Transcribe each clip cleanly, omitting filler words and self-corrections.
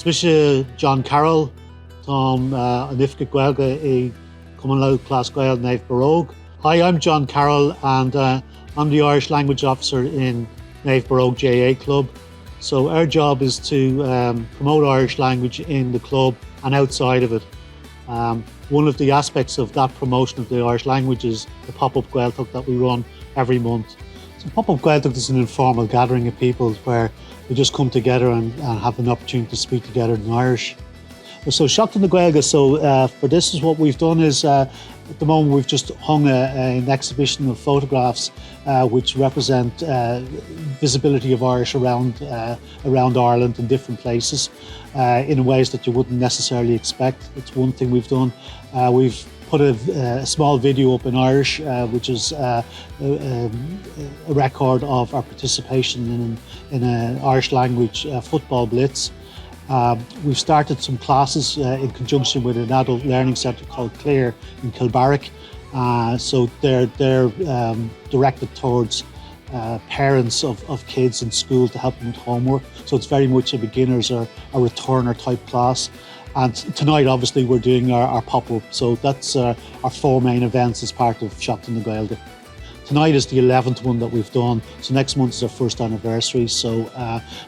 Spisha John Carroll, Tom Anifka Gaeilge I Common Loud Class Gael Naomh Baróg. Hi, I'm John Carroll and I'm the Irish Language Officer in Naomh Baróg GAA Club. So our job is to promote Irish language in the club and outside of it. One of the aspects of that promotion of the Irish language is the pop-up Gaeltacht that we run every month. So pop-up Gaeltacht is an informal gathering of people where we just come together and have an opportunity to speak together in Irish. So Seachtain na Gaeilge, for this is what we've done is at the moment we've just hung an exhibition of photographs which represent visibility of Irish around Ireland in different places in ways that you wouldn't necessarily expect. It's one thing we've done. We've put a small video up in Irish, which is a record of our participation in an Irish language football blitz. We've started some classes in conjunction with an adult learning centre called Clare in Kilbarrack. So they're directed towards parents of kids in school to help them with homework. So it's very much a beginners or a returner type class. And tonight, obviously, we're doing our pop-up. So that's our 4 main events as part of Seachtain na Gaeilge. Tonight is the 11th one that we've done. So next month is our first anniversary. So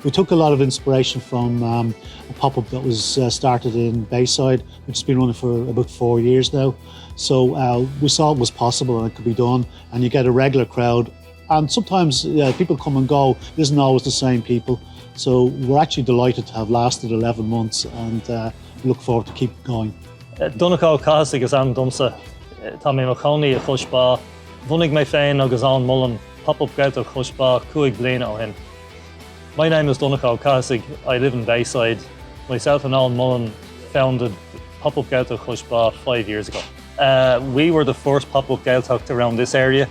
we took a lot of inspiration from a pop-up that was started in Bayside, which has been running for about 4 years now. So we saw it was possible and it could be done. And you get a regular crowd. And sometimes people come and go. It isn't always the same people. So we're actually delighted to have lasted 11 months and look forward to keep going. Donegal Casig is an dumsa. Tommy McConey a chushba. Vunig me féin agus an mullen pop-up Gaeltacht chushba cuaig bliana ó hin. My name is Donegal Casig. I live in Bayside. Myself and Alan Mullen founded pop-up Gaeltacht chushba 5 years ago. We were the first pop-up Gaeltacht around this area.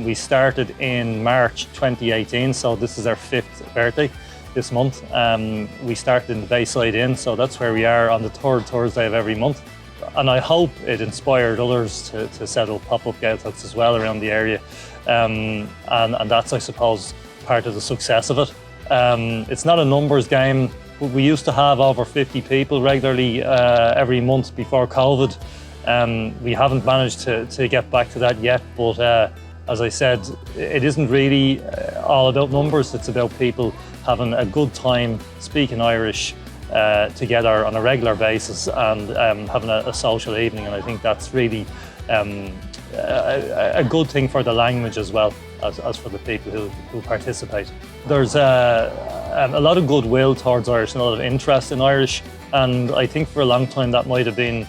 We started in March 2018, so this is our 5th birthday this month. We started in the Bayside Inn, so that's where we are on the 3rd Thursday of every month. And I hope it inspired others to set up pop-up Gaeltachts as well around the area. And that's, I suppose, part of the success of it. It's not a numbers game. We used to have over 50 people regularly every month before COVID. We haven't managed to get back to that yet, but as I said, it isn't really all about numbers. It's about people having a good time speaking Irish together on a regular basis and having a social evening, and I think that's really a good thing for the language as well as for the people who participate. There's a lot of goodwill towards Irish and a lot of interest in Irish, and I think for a long time that might have been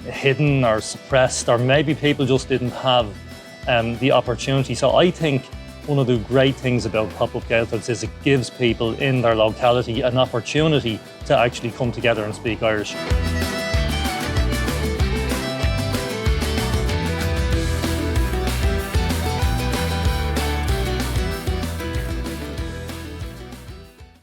hidden or suppressed, or maybe people just didn't have the opportunity. So I think one of the great things about pop-up Gaeltachts is it gives people in their locality an opportunity to actually come together and speak Irish.